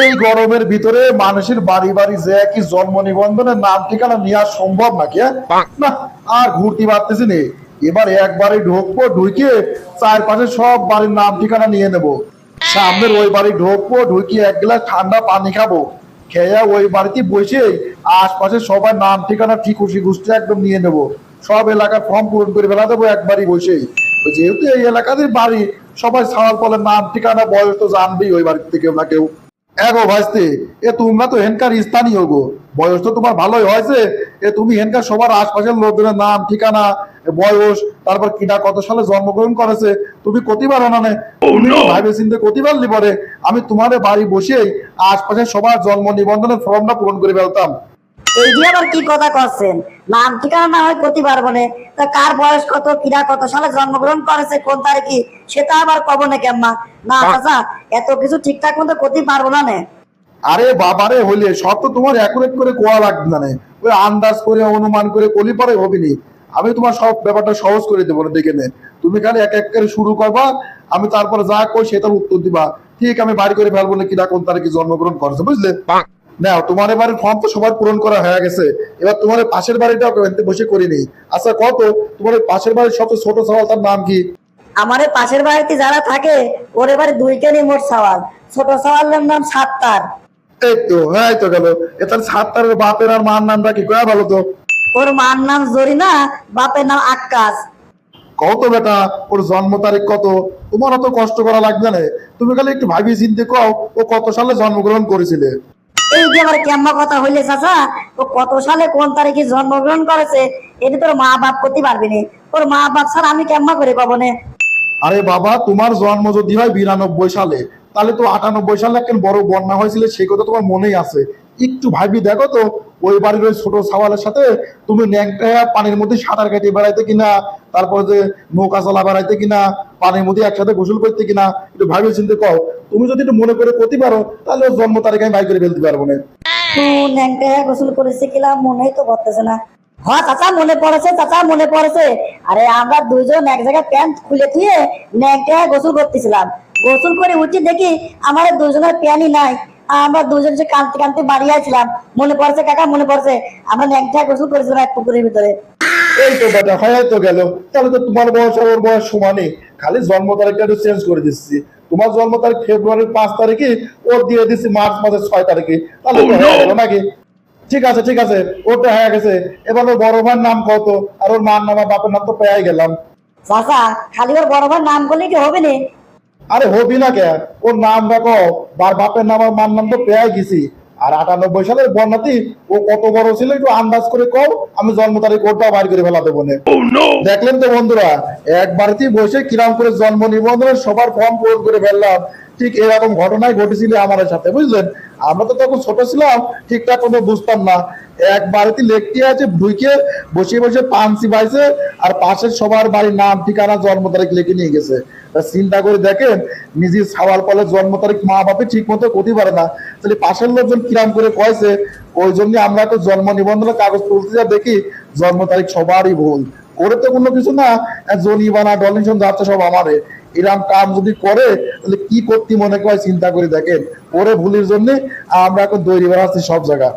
এই গরমের ভিতরে মানুষের বাড়ি বাড়ি যে কি জন্ম নিবন্ধনের নাম ঠিকানা নেওয়া সম্ভব নাকি? না, আর ঘুরতে পারতেছি নে। এবার একবারে ঢুকবো, ঢুকে চারপাশে সব বাড়ির নাম ঠিকানা নিয়ে নেব। সামনের ওই বাড়ি ঢুকবো, ঢুকিয়ে এক গ্লাস ঠান্ডা পানি খাবো, খেয়ে ওই বাড়িতে বসে আশপাশে সবার নাম ঠিকানা ঠিকুশি গুষ্টি একদম নিয়ে নেব। সব এলাকার ফর্ম পূরণ করে ফেলা দেবো একবারই বসেই। যেহেতু এই এলাকাদের বাড়ি, সবাই ছাড়ার ফলে নাম ঠিকানা বয়স তো জানবেই ওই বাড়ি থেকে না কেউ। এগো ভাইস্তে, এ তোমরা তো হেনকার স্থানীয় গো, বয়স তো তোমার ভালোই হয়েছে। এ তুমি হেনকার সবার আশপাশের লোকজনের নাম ঠিকানা, বয়স, তারপর কিনা কত সালে জন্মগ্রহণ করেছে তুমি কতিবার অনানে, তুমি তো ভাইবে চিন্তে কতিবার লিবরে আমি তোমাদের বাড়ি বসেই আশপাশের সবার জন্ম নিবন্ধনের ফর্মটা পূরণ করে ফেলতাম। এই যে আবার কি কথা করছেন? নাম ঠিকানা না হয় করতে পারবো না, তা কার বয়স কত, কিরা কত সালে জন্মগ্রহণ করেছে, কোন তারিখে, সেটা আবার কব না কেমন? না চাচা, এত কিছু ঠিকঠাক মতো করতে পারবো না। আরে বাবারে হইলে সব তো তোমার অ্যাকুরেট করে কোয়া লাগবে না, ওই আন্দাজ করে অনুমান করে কলি পরে হবিনি। আমি তোমার সব ব্যাপারটা সহজ করে দেবো না, দেখে নে। তুমি খালি এক এক করে শুরু করবা, আমি তারপরে যা কই সেটার উত্তর দিবা। ঠিক আমি বাড়ি করে ফেলবো না কিনা কোন তারিখে জন্মগ্রহণ করেছে, বুঝলে? নাও, তোমার বাড়ির ফর্ম তো সবার পূরণ করা হয়ে গেছে। এবার তোমার পাশের বাড়িটাও বসে করিনি। আচ্ছা কত, তোমার পাশের বাড়ির সবচেয়ে ছোট সওয়াল তার নাম কি? আমার পাশের বাড়িতে যারা থাকে ওর এবারে দুইটারই মোট সওয়াল। ছোট সওয়ালের নাম সাত্তার। এই তো, হ্যাঁ তো গেল। এটার সাত্তারের বাপের আর মার নামটা কি কয়া ভালো তো? ওর মার নাম জরিনা, বাপের নাম আক্কাস। কত বেটা, ওর জন্ম তারিখ কত? তোমার অত কষ্ট করা লাগবে না, তুমি খালি একটু ভাবি চিন্তে কও ও কত সালে জন্মগ্রহণ করেছিলে। এই যে আবার কেমন কথা হইলে চাচা, ও কত সালে কোন তারিখে জন্মগ্রহণ করেছে এটা তোর মা বাপ করতে পারবি না। ওর মা বাপ ছাড়া আমি কেমন করে পাবো না? আরে বাবা, তোমার জন্ম যদি হয় 92 সালে, তাহলে তো 98 সালে একটা বড় বন্যা হয়েছিল, সেই কথা তোমার মনেই আছে। একটু ভাবি দেখো তো, ওই বাড়ির ওই ছোট সাওয়ালের সাথে তুমি ন্যাংটা পানির মধ্যে সাঁতার কাটিয়ে বেড়াইতে কিনা, তারপর যে নৌকা চলা বেড়াইতে কিনা, পানির মধ্যে একসাথে গোসল করতে কিনা, একটু ভাবি চিন্তে কও। তুমি যদি একটু মনে করে করতে পারো, তাহলে ওর জন্ম তারিখ আমি বাই করে ফেলতে পারবো না। ন্যাংটা গোসল করেছে কিনা মনেই তো করতেছে না। হ্যাঁ চাচা মনে পড়েছে, চাচা মনে পড়েছে। আরে আমরা দুইজন এক জায়গায় প্যান্ট খুলে ধুয়ে ন্যাংটা গোসল করতেছিলাম। গোসল করে উঠি দেখি আমাদের দুজনের প্যানই নাই। আমরা দুজন যে কাঁদতে কাঁদতে বাড়ি আসছিলাম। মনে পড়ছে কাকা, মনে পড়ছে আমরা ন্যাংটা গোসল করেছিলাম এক পুকুরের ভিতরে। এই তো বেটা, হয়ে তো গেল। তাহলে তো তোমার বয়স আর ওর বয়স সমানই, খালি জন্ম তারিখটা একটু চেঞ্জ করে দিচ্ছি। তোমার জন্ম তারিখ ফেব্রুয়ারির 5 তারিখে, ওর দিয়ে দিচ্ছি মার্চ মাসের 6 তারিখে। তাহলে তো হয়ে গেল নাকি? ঠিক আছে ঠিক আছে, ওটা হয়ে গেছে। এবার ওর বড় ভাইয়ের নাম কত, আর ওর মার নাম আর বাপের নাম তো পেয়ে গেলাম। চাচা খালি ওর বড় ভাইয়ের নাম করলে কি হবে না? আরে হবি না কে, ওর নাম দেখো, বাপের নাম আর মার নাম তো পেয়ে গেছি। আর 98 সালের বন্যাতি ও কত বড় ছিল একটু আন্দাজ করে কও, আমি জন্ম তারিখ ওটা বাইর করে ফেলা দেবো না। দেখলেন তো বন্ধুরা, একবারতেই বসে কিরাম করে জন্ম নিবন্ধনের সবার ফর্ম পূরণ করে ফেললাম। ঠিক এরকম ঘটনাই ঘটেছিল আমাদের সাথে, বুঝলেন? আমরা তো তখন ছোট ছিলাম, ঠিকঠাক কোনো বুঝতাম না। এক বাড়িতে লেখটি আছে, ঢুকে বসে বসে পানসি পাইছে, আর পাশের সবার বাড়ির নাম ঠিকানা জন্ম তারিখ লিখে নিয়ে গেছে। তা চিন্তা করে দেখেন, নিজের ছাওয়াল পালে জন্ম তারিখ মা বাপে ঠিক মতো করতে পারে না, তাহলে পাশের লোকজন কিরাম করে কয়েছে। ওই জন্য আমরা তো জন্ম নিবন্ধনের কাগজ তুলতে যা দেখি জন্ম তারিখ সবারই ভুল। করে তো কোনো কিছু না, জনি বানা ডনেশন যাচ্ছে সব আমারে। এরকম কাম যদি করে তাহলে কি করতে মনে করে চিন্তা করে দেখেন। ওরে ভুলের জন্য আমরা এখন দৈরি বেড়াচ্ছি সব জায়গা।